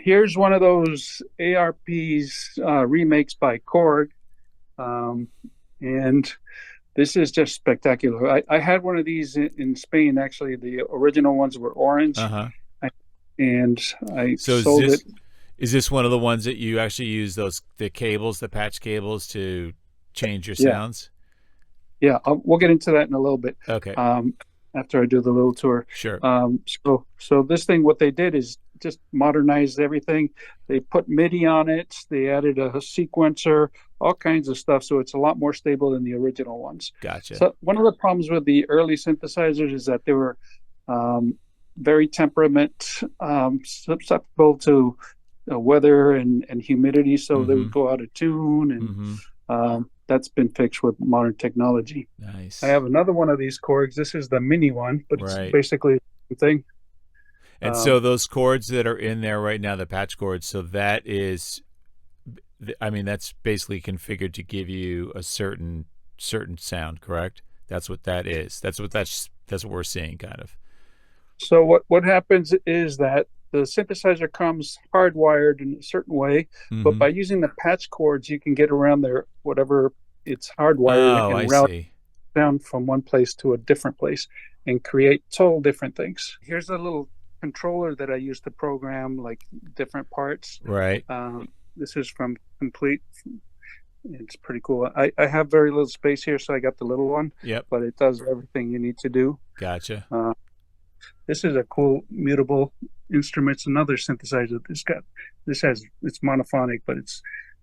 Here's one of those ARPs remakes by Korg, um, and this is just spectacular. I had one of these in Spain. Actually, the original ones were orange, Uh-huh. I, and I So sold it. is this one of the ones that you actually use the cables, the patch cables to change your Yeah, sounds? yeah. We'll get into that in a little bit Okay. um, after I do the little tour. Sure. So this thing, what they did is just modernized everything. They put MIDI on it. They added a sequencer, all kinds of stuff. So it's a lot more stable than the original ones. Gotcha. So one of the problems with the early synthesizers is that they were um, very temperament susceptible to weather and humidity, so they would Mhm. go out of tune, and Mhm. that's been fixed with modern technology. I Nice. have another one of these Korgs. This is the mini one, but it's Right. basically the same thing. And so Um, those chords that are in there right now, the patch chords, so that is I mean that's basically configured to give you a certain sound, correct? That's what that is. That's what we're seeing kind of. so what happens is that the synthesizer comes hardwired in a certain way, but by Mhm. using the patch cords, you can get around there whatever it's hardwired Oh, I and route see. down from one place to a different place and create total different things. Here's a little controller that I use to program like different parts. Right. This is from Complete. It's pretty cool. I have very little space here, so I got the little one, Yep. but it does everything you need to do. Gotcha. Uh, this is a cool mutable instruments. Another synthesizer. It's monophonic, but it's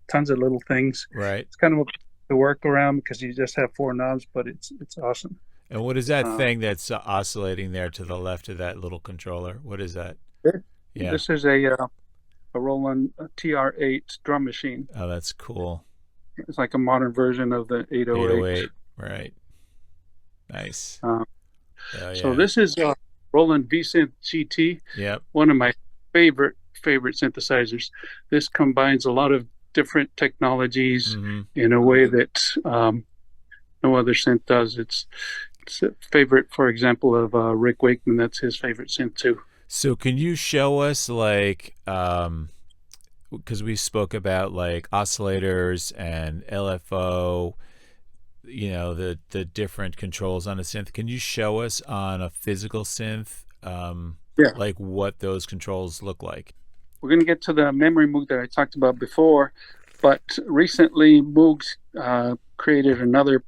tons of little things. Right. It's kind of the workaround because you just have four knobs, but it's awesome. And what is that Uh, thing that's oscillating there to the left of that little controller? What is that? Yeah. this is a Roland TR8 drum machine. Oh, that's cool. It's like a modern version of the 808. 808. Right. Nice. Uh, Oh so yeah. this is Roland V-Synth GT, Yep. one of my favorite synthesizers. This combines a lot of different technologies Mm-hmm. in a way that no other synth does. It's a favorite, for example, of Rick Wakeman. That's his favorite synth too. So can you show us like because we spoke about like oscillators and LFO, the different controls on a synth. Can you show us on a physical synth Yeah, like what those controls look like? we're going to get to the memory Moog that I talked about before, but recently Moog's created another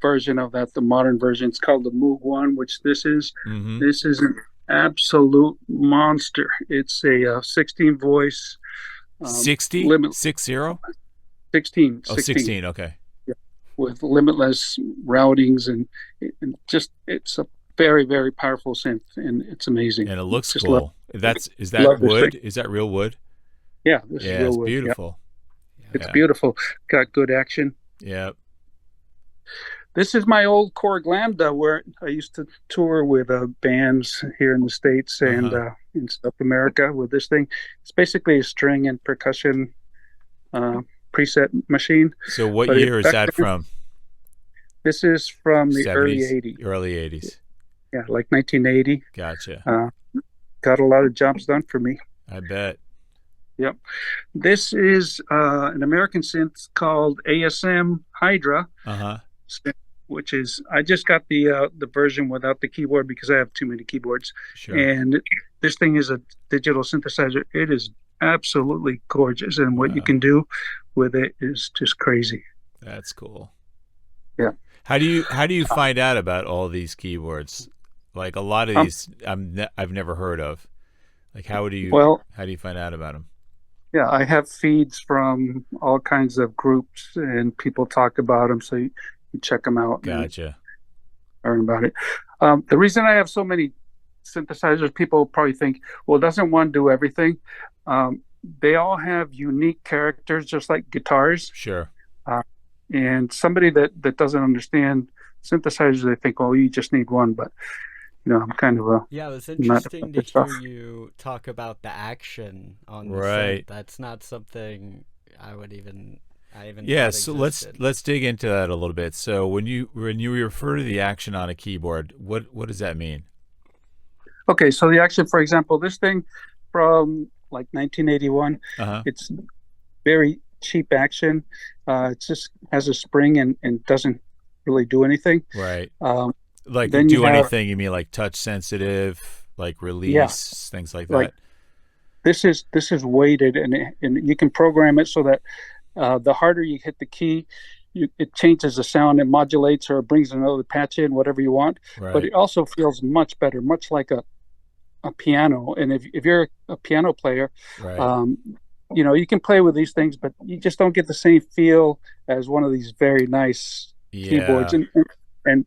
version of that, the modern version. It's called the Moog One, which this is. Mm-hmm. This is an absolute monster. It's a 16 voice, 60? limit 60? 16, Oh, 16, 16. Okay. yeah, with limitless routings and just it's a very powerful synth and it's amazing. And it looks Just love cool. Is that love this thing. wood? Is that real wood? Yeah, this is Yeah, real it's wood. Yeah, beautiful. it's Yeah. beautiful. Got good action. Yeah. This is my old Korg Lambda, where I used to tour with bands here in the States and Uh-huh. in South America with this thing. It's basically a string and percussion uh, preset machine. So what But year is back that then, from? this is from the early 70s, 80s. early 80s. Yeah, like 1980. Gotcha. Uh, got a lot of jobs done for me. I bet. Yep. This is an American synth called ASM Hydra, Uh-huh. which is I just got the version without the keyboard because I have too many keyboards. Sure. And this thing is a digital synthesizer. It is absolutely gorgeous, and what you Wow. can do with it is just crazy. That's cool. Yeah. How do you find out about all these keyboards? Like a lot of Um. these I've never heard of. Like how do you Well, how do you find out about them? yeah, I have feeds from all kinds of groups, and people talk about them, so you check them out and Gotcha. learn about it. The reason I have so many synthesizers, people probably think, well, doesn't one do everything? They all have unique characters, just like guitars. Sure. Uh, and somebody that doesn't understand synthesizers, they think, oh, you just need one. But I'm kind of a Yeah, it's nut interesting about to this stuff. hear you talk about the action on the synth. Right. That's not something I even Yeah, thought so let's existed. let's dig into that a little bit. So when you refer to the action on a keyboard, what does that mean? Okay, so the action, for example, this thing from like 1981. Uh-huh. It's very cheap action. It just has a spring and doesn't really do anything. Right. Um, Like then you do have, anything, you mean like touch sensitive, like yeah, release, things like like that? this is weighted, and you can program it so that the harder you hit the key, it changes the sound, it modulates or it brings another patch in, whatever you want. But Right. it also feels much better, much like a piano. And if you're a piano player, Right. um, you can play with these things, but you just don't get the same feel as one of these very nice keyboards. Yeah. And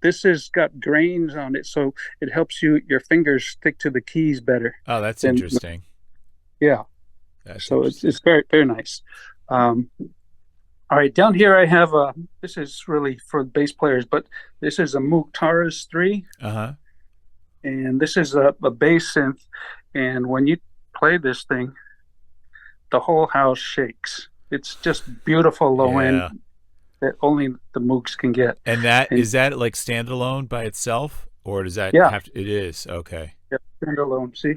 this has got grains on it, so it helps your fingers stick to the keys better Oh, that's than, interesting. yeah. That's So it's interesting. it's very, very nice. Um, all right, down here I have this is really for bass players, but this is a Moog Taurus 3, Uh-huh. and this is a bass synth. And when you play this thing, the whole house shakes. It's just beautiful low end Yeah. that only the Moogs can get. And that And is that like standalone by itself, or does that yeah, have to, it is. Okay. yeah, standalone. See,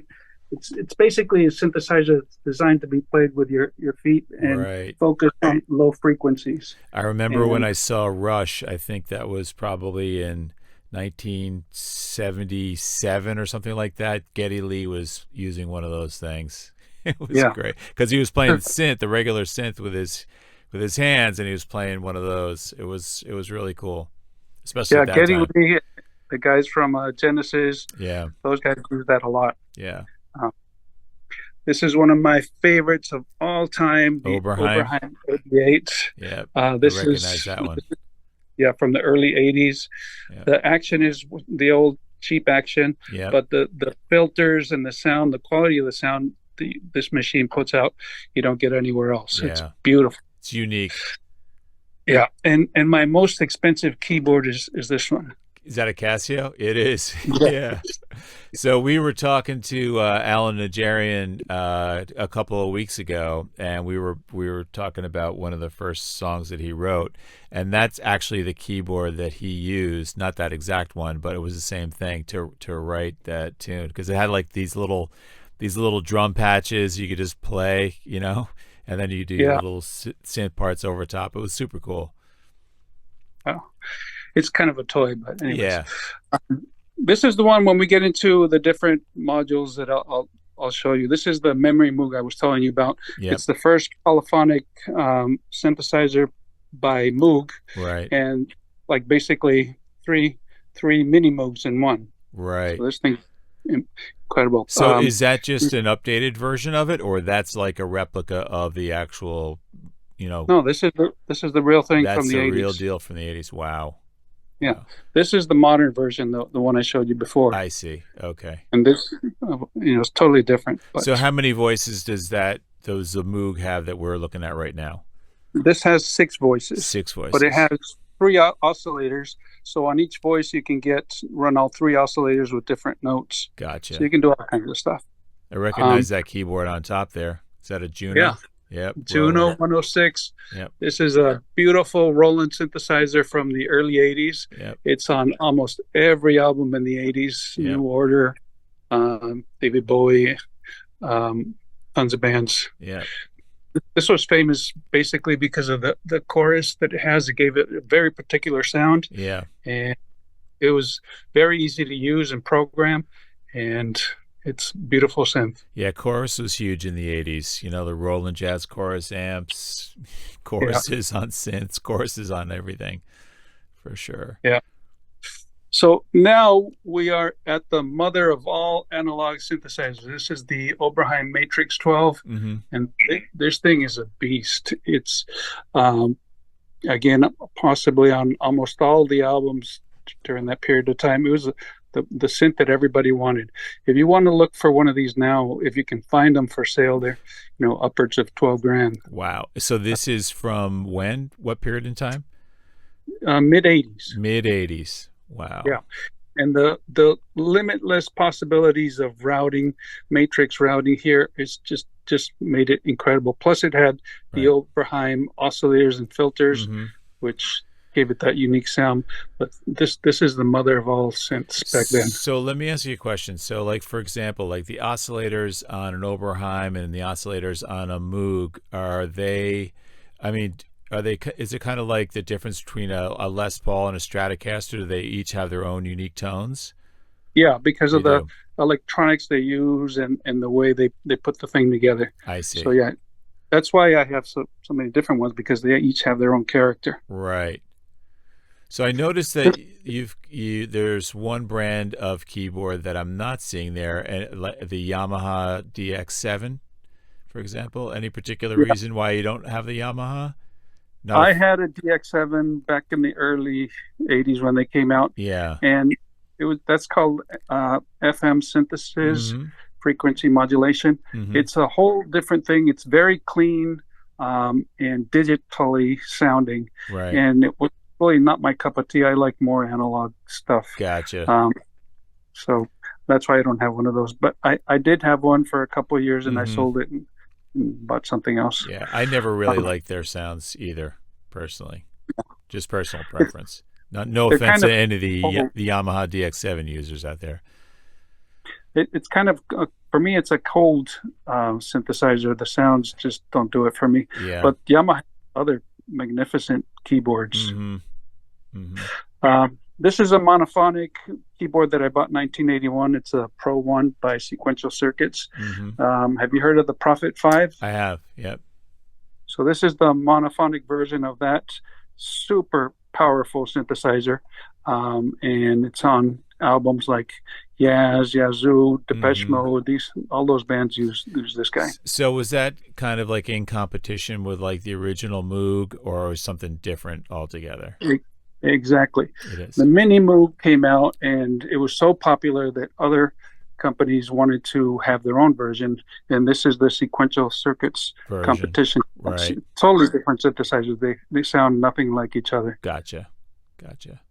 it's basically a synthesizer that's designed to be played with your feet and Right. focus on low frequencies. I remember when And I saw Rush, I think that was probably in 1977 or something like that. Geddy Lee was using one of those things. It was yeah, great because he was playing synth, the regular synth with his hands, and he was playing one of those. It was really cool, especially yeah, at that Geddy time. Lee, the guys from Genesis, Yeah, those guys do that a lot. yeah. Uh, this is one of my favorites of all time, the Oberheim. Oberheim 88. Yeah, I This recognize is, that one. yeah, from the early 80s. Yeah, The action is the old cheap action, yeah, but the filters and the sound, the quality of the sound this machine puts out, you don't get anywhere else. It's yeah. beautiful. It's unique. Yeah, and my most expensive keyboard is this one. Is that a Casio? It is. Yeah, Yeah. So we were talking to Alan Najarian a couple of weeks ago, and we were talking about one of the first songs that he wrote, and that's actually the keyboard that he used. Not that exact one, but it was the same thing to write that tune because it had like these little drum patches you could just play, and then you do your yeah. little synth parts over top. It was super cool. Oh, it's kind of a toy, but anyways, Yeah. this is the one when we get into the different modules that I'll show you. This is the memory Moog I was telling you about. Yep. It's the first polyphonic synthesizer by Moog, Right. and like basically three mini Moogs in one. Right. So this thing incredible. So is that just an updated version of it, or that's like a replica of the actual, No, this is the real thing that's from the the 80s. real deal from the 80s? Wow. Yeah, Wow. this is the modern version, the one I showed you before, I see. Okay. and this, is totally different. But So how many voices does the Moog have that we're looking at right now? this has 6 voices, 6 but it voices. has 3 oscillators. So on each voice, you can run all 3 oscillators with different notes. So Gotcha. you can do all kinds of stuff. I recognize that keyboard on top there. Is that a Yeah, Juno? Yep. Juno Roland. 106. Yep. This is a beautiful Roland synthesizer from the early 80s. Yep. It's on almost every album in the 80s. Yep. New Order, David Bowie, tons of bands. Yep. This was famous basically because of the chorus that it has. It gave it a very particular sound, Yeah. and it was very easy to use and program, and it's beautiful synth. Yeah, chorus was huge in the 80s. The Roland Jazz chorus amps, Yeah, choruses on synths, choruses on everything, for sure. yeah. So now we are at the mother of all analog synthesizers. This is the Oberheim Matrix 12, Mm-hmm. and this thing is a beast. It's again possibly on almost all the albums during that period of time. It was the synth that everybody wanted. If you want to look for one of these now, if you can find them for sale, they're upwards of 12 grand. Wow. So this is from when? What period in time? Mid 80s. Mid 80s. Wow. Yeah. And the limitless possibilities of matrix routing here is just made it incredible. Plus, it had the Right. Oberheim oscillators and filters, Mm-hmm. which gave it that unique sound. But this is the mother of all synths back then. So let me ask you a question. So, like for example, like the oscillators on an Oberheim and the oscillators on a Moog, are they? I mean, are they? Is it kind of like the difference between a Les Paul and a Stratocaster? Do they each have their own unique tones? Yeah, because You of the do. electronics they use and the way they put the thing together. I So see. yeah, that's why I have so many different ones because they each have their own character. Right. So I noticed that there's one brand of keyboard that I'm not seeing there, and the Yamaha DX7, for example. Any particular Yeah, reason why you don't have the Yamaha? Not a I had a DX7 back in the early '80s when they came out, yeah. and that's called FM synthesis, Mm-hmm. frequency modulation. Mm-hmm. It's a whole different thing. It's very clean and digitally sounding, Right. and it was really not my cup of tea. I like more analog stuff. Gotcha. Um, so that's why I don't have one of those. But I did have one for a couple of years, and I Mm-hmm. sold it and bought something else. Yeah. I never really Um, liked their sounds either, personally. Just personal it's, preference. Not no they're offense kind to of any of cold. the Yamaha DX7 users out there. It's kind of for me. It's a cold synthesizer. The sounds just don't do it for me. Yeah. But Yamaha has other magnificent keyboards. Mm-hmm. Mm-hmm. This is a monophonic keyboard that I bought in 1981. It's a Pro One by Sequential Circuits. Mm-hmm. Have you heard of the Prophet 5? I have. Yep. So this is the monophonic version of that super powerful synthesizer, and it's on albums like Yazoo, Depeche Mm-hmm. Mode. These all those bands use this guy. So was that kind of like in competition with like the original Moog, or was something different altogether? E- Exactly. It The is. Mini Moog came out, and it was so popular that other companies wanted to have their own version, and this is the Sequential Circuits Version. competition. It's Right. totally different synthesizers. They sound nothing like each other. Gotcha. Gotcha.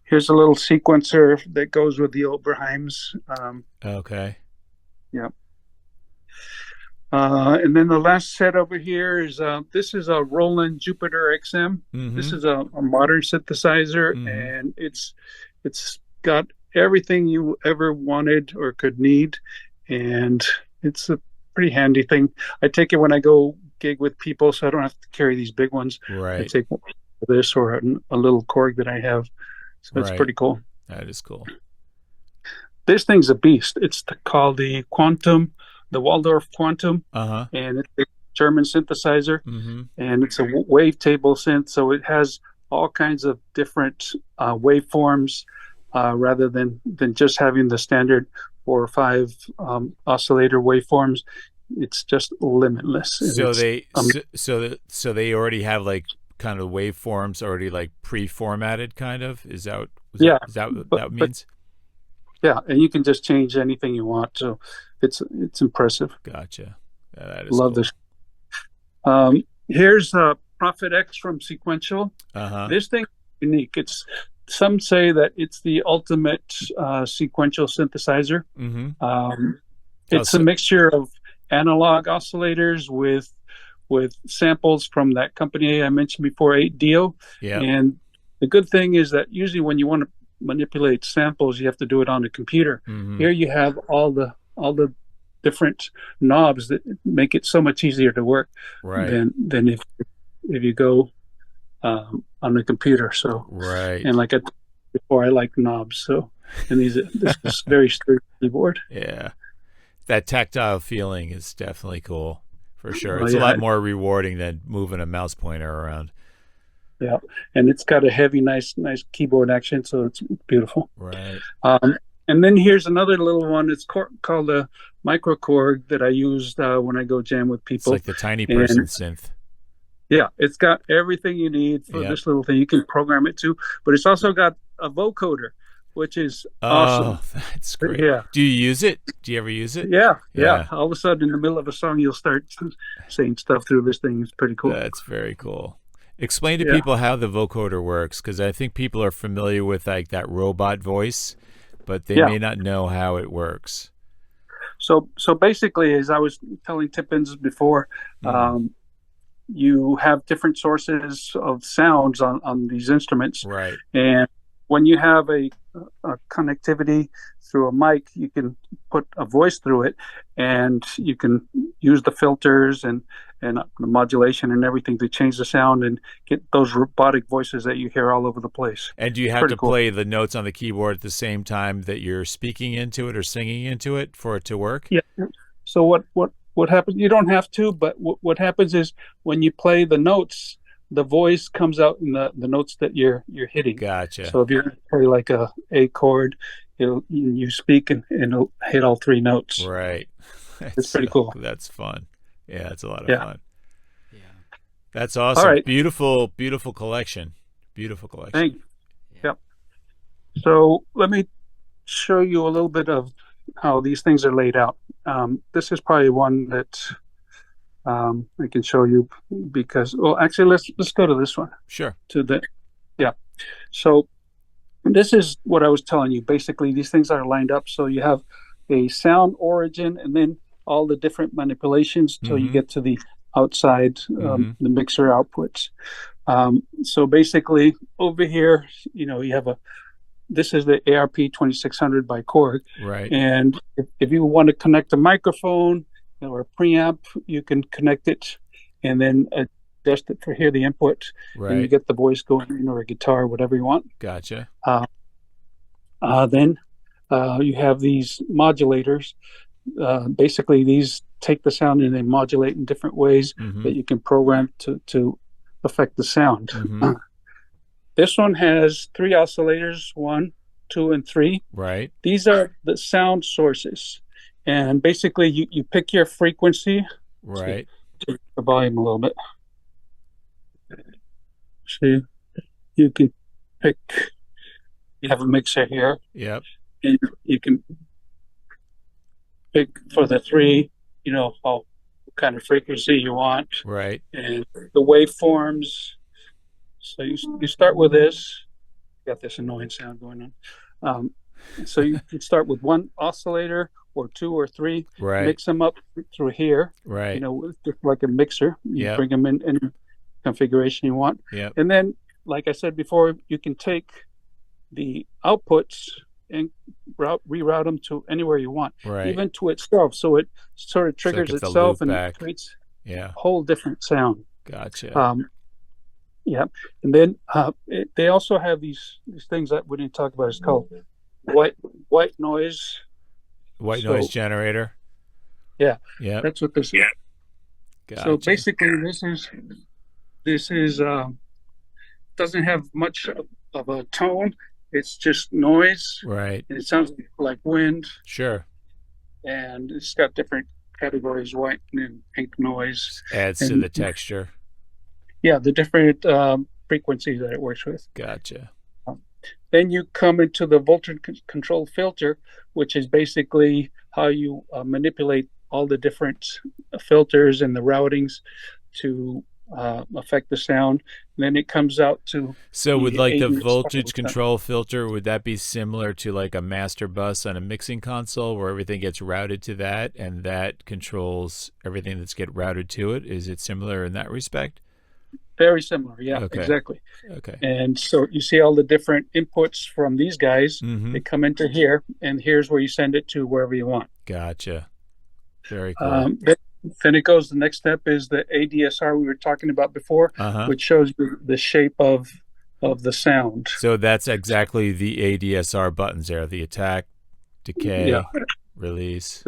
Here's a little sequencer that goes with the Oberheims. Okay. Yeah. And then the last set over here is this is a Roland Jupiter XM. This Mm-hmm. is a modern synthesizer, Mm-hmm. and it's got everything you ever wanted or could need, and it's a pretty handy thing. I take it when I go gig with people, so I don't have to carry these big ones. I Right. take this or a little Korg that I have, so it's Right. pretty cool. That is cool. This thing's a beast. It's called the Quantum, the Waldorf Quantum, Uh-huh. and it's a German synthesizer, Mm-hmm. and it's a wavetable synth, so it has all kinds of different waveforms rather than just having the standard 4 or 5 oscillator waveforms. It's just limitless, and So it's they so they already have like kind of waveforms already like pre-formatted kind of? yeah, Is that what but that means? yeah, and you can just change anything you want. So it's impressive. Gotcha. Yeah, that is Love cool. this. Here's Prophet X from Sequential. Uh-huh. This thing is unique. It's some say that it's the ultimate sequential synthesizer. Mm-hmm. Oh, It's a so mixture of analog oscillators with samples from that company I mentioned before, 8Dio. yeah. And the good thing is that usually when you want to manipulate samples, you have to do it on a computer. Mm-hmm. Here you have all the different knobs that make it so much easier to work Right. than if you go on the computer. So, Right. and like I told you before, I like knobs. So, and this is very sturdy keyboard. Yeah. That tactile feeling is definitely cool for sure. Oh It's a yeah, lot more rewarding than moving a mouse pointer around. yeah, and it's got a heavy, nice keyboard action, so it's beautiful. Right. And then here's another little one. It's called a micro Korg that I used when I go jam with It's people. like the tiny person And synth. yeah, it's got everything you need for Yeah. this little thing. You can program it to, but it's also got a vocoder, which is awesome. Oh, that's great. Yeah, Do you use it? Do you ever use it? yeah. Yeah. All of a sudden, in the middle of a song, you'll start saying stuff through this thing. It's pretty cool. That's very cool. Explain to Yeah. people how the vocoder works, because I think people are familiar with like that robot voice, but they Yeah. may not know how it works. So basically, as I was telling Tippins before, Mm. you have different sources of sounds on these instruments. Right. And when you have a connectivity through a mic, you can put a voice through it, and you can use the filters and the modulation and everything to change the sound and get those robotic voices that you hear all over the place. And do you have Pretty to cool. play the notes on the keyboard at the same time that you're speaking into it or singing into it for it to work? Yeah. So what happens? You don't have to, but what happens is when you play the notes, the voice comes out in the notes that you're hitting. Gotcha. So if you play like a chord, you speak and it'll hit all three notes. Right. It's pretty cool. That's fun. Yeah, it's a lot of Yeah. fun. Yeah. That's awesome. All right. Beautiful, beautiful collection. Beautiful collection. Thank you. Yep. So let me show you a little bit of how these things are laid out. This is probably one that I can show you because, well, actually, let's go to this one. Sure. Yeah. So this is what I was telling you. Basically, these things are lined up. So you have a sound origin and then all the different manipulations till you get to the outside, the mixer outputs. So basically over here, you have this is the ARP 2600 by Korg. Right. And if you want to connect a microphone or a preamp, you can connect it and then adjust it for the input. Right. And you get the voice going in or a guitar, whatever you want. Gotcha. Then you have these modulators. Basically, these take the sound and they modulate in different ways that you can program to affect the sound. This one has 3 oscillators, 1, 2, and 3. Right. These are the sound sources. And basically, you pick your frequency. Right. Turn the volume a little bit. So you can pick, you have a mixer here. Yep. And you can pick for the 3, what kind of frequency you want. Right. And the waveforms. So you start with this. Got this annoying sound going on. So you start with 1 oscillator or 2 or 3. Right. Mix them up through here. Right. Just like a mixer. You bring them in any configuration you want. Yep. And then, like I said before, you can take the outputs and reroute them to anywhere you want, even to itself. So it sort of triggers itself and creates a whole different sound. Gotcha. Yeah, and then they also have these things that we didn't talk about. It's called white noise. White noise generator. Yeah. Yeah. That's what this is. Gotcha. So basically, this is doesn't have much of a tone. It's just noise. Right. And it sounds like wind. Sure. And it's got different categories: white and pink noise. Adds to the texture. Yeah, the different frequencies that it works with. Gotcha. Then you come into the voltage control filter, which is basically how you manipulate all the different filters and the routings to affect the sound. And then it comes out to. So with like the voltage control filter, would that be similar to like a master bus on a mixing console where everything gets routed to that and that controls everything that's get routed to it? Is it similar in that respect? Very similar, yeah, exactly. Okay. And so you see all the different inputs from these guys. They come into here, and here's where you send it to wherever you want. Gotcha. Very cool. Then it goes, the next step is the ADSR we were talking about before, which shows you the shape of the sound. So that's exactly the ADSR buttons there, the attack, decay, release.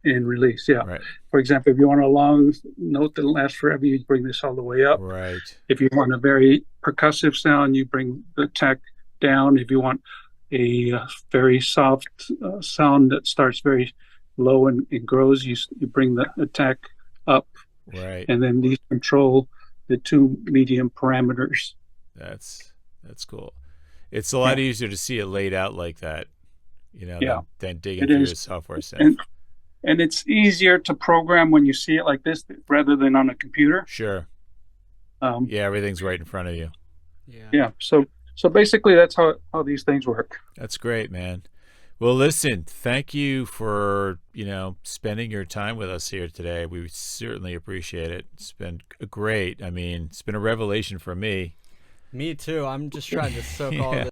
And release, yeah. Right. For example, if you want a long note that lasts forever, you bring this all the way up. Right. If you want a very percussive sound, you bring the attack down. If you want a very soft sound that starts very low and grows, you bring the attack up. Right. And then these control the 2 medium parameters. That's cool. It's a lot easier to see it laid out like that, than digging through the software stuff. And it's easier to program when you see it like this rather than on a computer. Sure. Everything's right in front of you. Yeah. So basically, that's how these things work. That's great, man. Well, listen, thank you for, spending your time with us here today. We certainly appreciate it. It's been great. I mean, it's been a revelation for me. Me too. I'm just trying to soak all Yeah.